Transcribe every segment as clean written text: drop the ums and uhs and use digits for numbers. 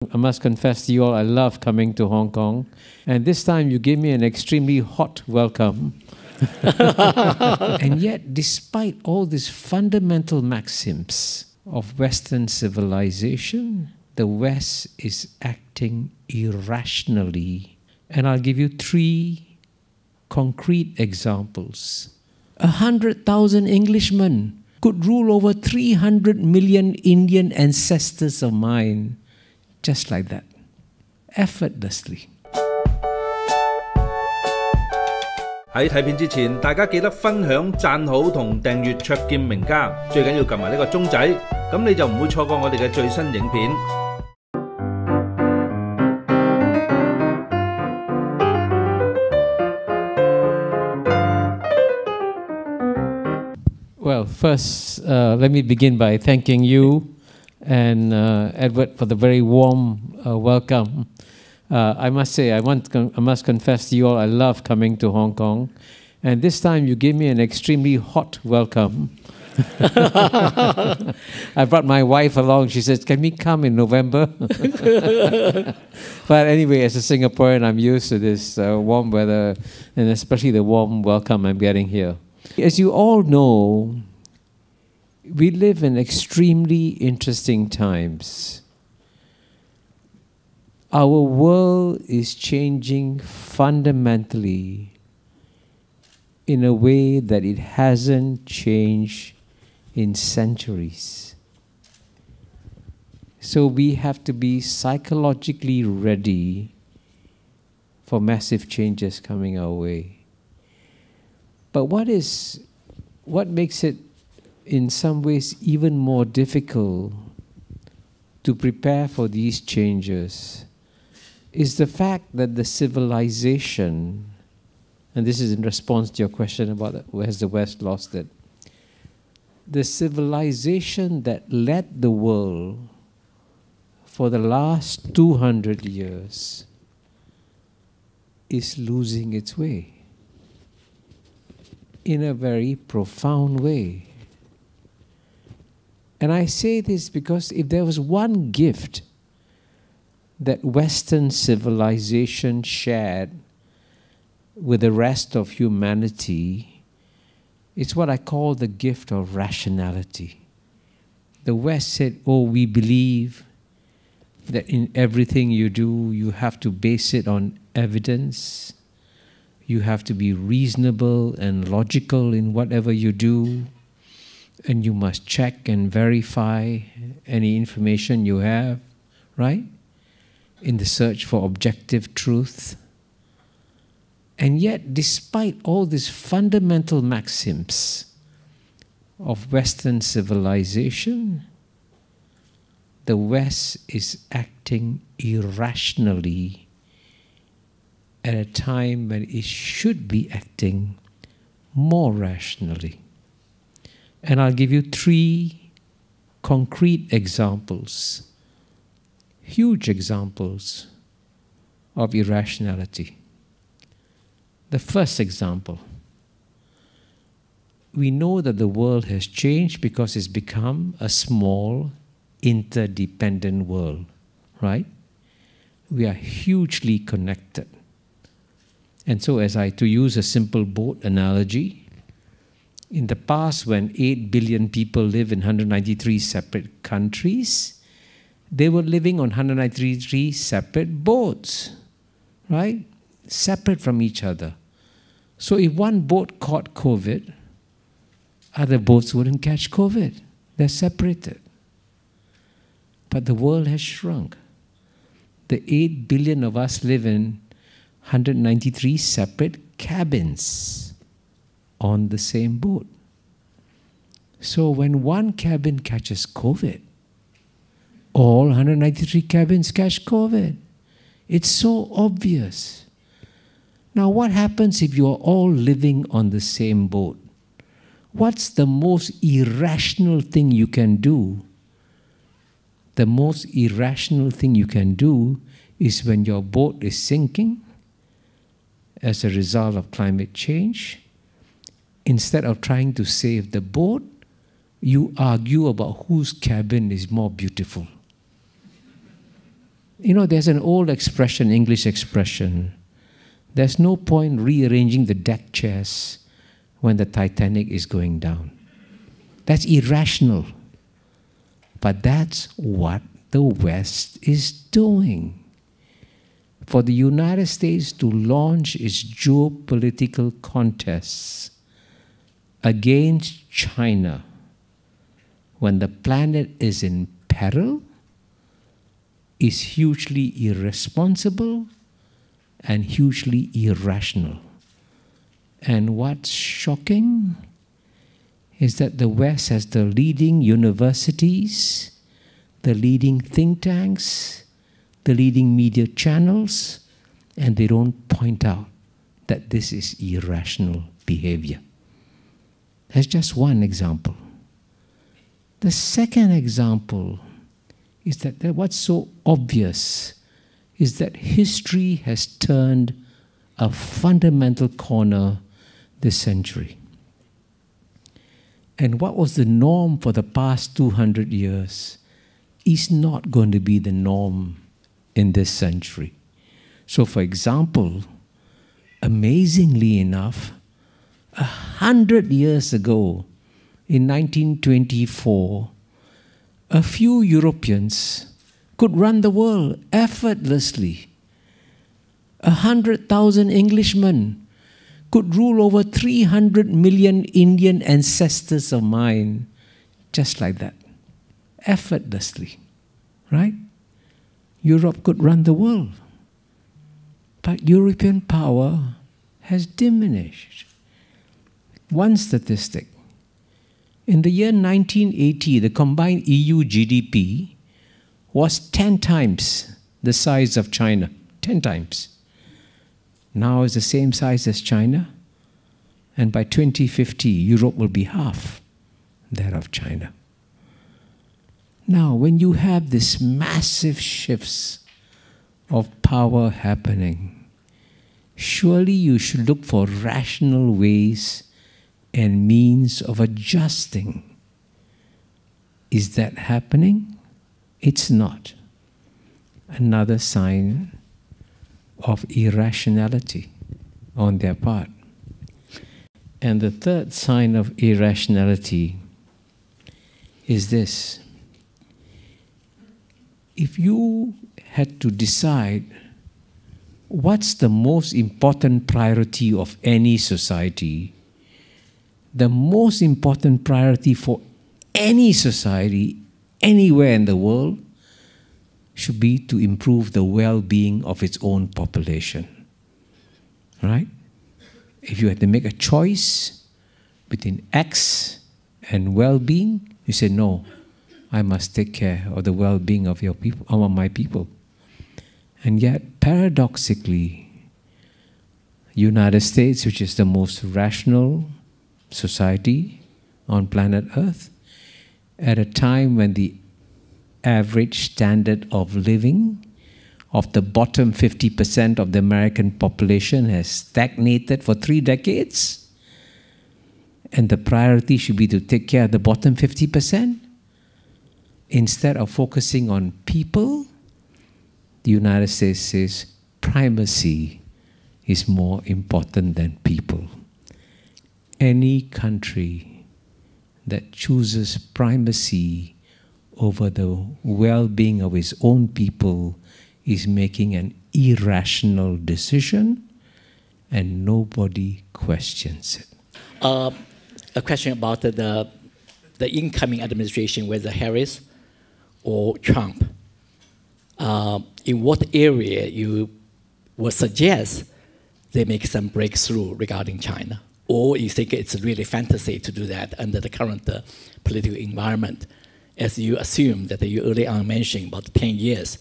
I must confess to you all, I love coming to Hong Kong. And this time you gave me an extremely hot welcome. And yet, despite all these fundamental maxims of Western civilization, the West is acting irrationally. And I'll give you 3 concrete examples. 100,000 Englishmen could rule over 300 million Indian ancestors of mine. Just like that, effortlessly. 喺睇片之前，大家記得分享、讚好同訂閱灼見名家，最緊要撳埋呢個鐘仔，咁你就唔會錯過我哋嘅最新影片。Well, first, let me begin by thanking you and Edward for the very warm welcome. I must say, I must confess to you all, I love coming to Hong Kong. And this time you gave me an extremely hot welcome. I brought my wife along. She said, can we come in November? But anyway, as a Singaporean, I'm used to this warm weather, and especially the warm welcome I'm getting here. As you all know, we live in extremely interesting times. Our world is changing fundamentally in a way that it hasn't changed in centuries. So we have to be psychologically ready for massive changes coming our way. But what makes it in some ways even more difficult to prepare for these changes is the fact that the civilization, and this is in response to your question about has the West lost it, the civilization that led the world for the last 200 years is losing its way in a very profound way. And I say this because if there was one gift that Western civilization shared with the rest of humanity, it's what I call the gift of rationality. The West said, oh, we believe that in everything you do, you have to base it on evidence. You have to be reasonable and logical in whatever you do. And you must check and verify any information you have, right? In the search for objective truth. And yet, despite all these fundamental maxims of Western civilization, the West is acting irrationally at a time when it should be acting more rationally. And I'll give you 3 concrete examples, huge examples of irrationality. The first example, we know that the world has changed because it's become a small, interdependent world, right? We are hugely connected. And so to use a simple boat analogy, in the past, when 8 billion people live in 193 separate countries, they were living on 193 separate boats, right? Separate from each other. So if one boat caught COVID, other boats wouldn't catch COVID. They're separated. But the world has shrunk. The 8 billion of us live in 193 separate cabins on the same boat. So when one cabin catches COVID, all 193 cabins catch COVID. It's so obvious. Now what happens if you're all living on the same boat? What's the most irrational thing you can do? The most irrational thing you can do is when your boat is sinking as a result of climate change, instead of trying to save the boat, you argue about whose cabin is more beautiful. You know, there's an old expression, English expression, there's no point rearranging the deck chairs when the Titanic is going down. That's irrational. But that's what the West is doing. For the United States to launch its geopolitical contests against China when the planet is in peril is hugely irresponsible and hugely irrational. And what's shocking is that the West has the leading universities, the leading think tanks, the leading media channels, and they don't point out that this is irrational behavior. That's just one example. The second example is that what's so obvious is that history has turned a fundamental corner this century. And what was the norm for the past 200 years is not going to be the norm in this century. So, for example, amazingly enough, 100 years ago, in 1924, a few Europeans could run the world effortlessly. 100,000 Englishmen could rule over 300 million Indian ancestors of mine, just like that, effortlessly, right? Europe could run the world. But European power has diminished. One statistic. In the year 1980, the combined EU GDP was 10 times the size of China. 10 times. Now it's the same size as China. And by 2050, Europe will be half that of China. Now, when you have these massive shifts of power happening, surely you should look for rational ways and means of adjusting. Is that happening? It's not. Another sign of irrationality on their part. And the third sign of irrationality is this. If you had to decide what's the most important priority of any society, the most important priority for any society anywhere in the world should be to improve the well-being of its own population. Right? If you had to make a choice between X and well-being, you say, no, I must take care of the well-being of your people, of my people. And yet, paradoxically, United States, which is the most rational society on planet Earth, at a time when the average standard of living of the bottom 50% of the American population has stagnated for 3 decades, and the priority should be to take care of the bottom 50%, instead of focusing on people, the United States says primacy is more important than people. Any country that chooses primacy over the well-being of its own people is making an irrational decision, and nobody questions it. A question about the incoming administration, whether Harris or Trump. In what area you would suggest they make some breakthrough regarding China? Or you think it's really fantasy to do that under the current political environment, as you assume that you early on mentioned about 10 years,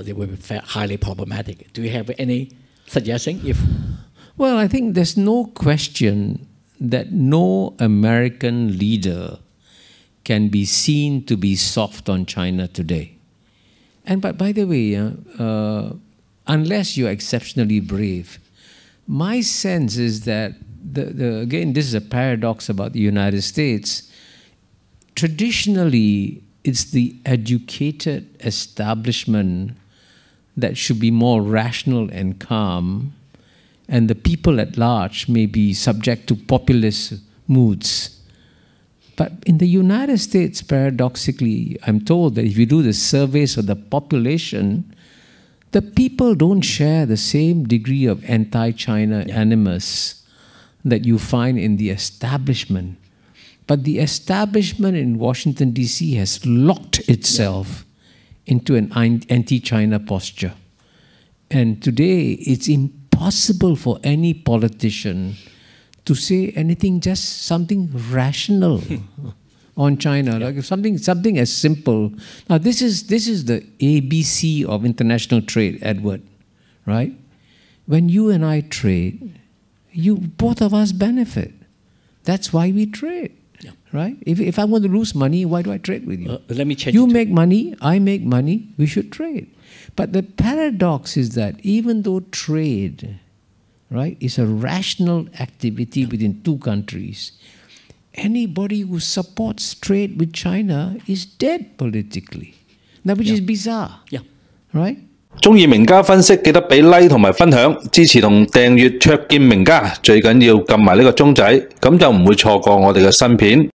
they will be highly problematic. Do you have any suggestion? Well, I think there's no question that no American leader can be seen to be soft on China today. And by the way, unless you're exceptionally brave, my sense is that, again, this is a paradox about the United States. Traditionally, it's the educated establishment that should be more rational and calm, and the people at large may be subject to populist moods. But in the United States, paradoxically, I'm told that if you do the surveys of the population, the people don't share the same degree of anti-China animus that you find in the establishment. But the establishment in Washington, D.C. has locked itself into an anti-China posture. And today, it's impossible for any politician to say anything, just something rational on China, like something as simple. Now, this is the ABC of international trade, Edward, right? When you and I trade, both of us benefit. That's why we trade. Right? If I want to lose money, why do I trade with you? Let me change You make money, I make money, we should trade. But the paradox is that even though trade, right, is a rational activity within two countries, anybody who supports trade with China is dead politically. Now, which is bizarre. Right? 中意名家分析，記得俾 like 同埋分享，支持同訂閱卓見名家，最緊要撳埋呢個鐘仔，咁就唔會錯過我哋嘅新片。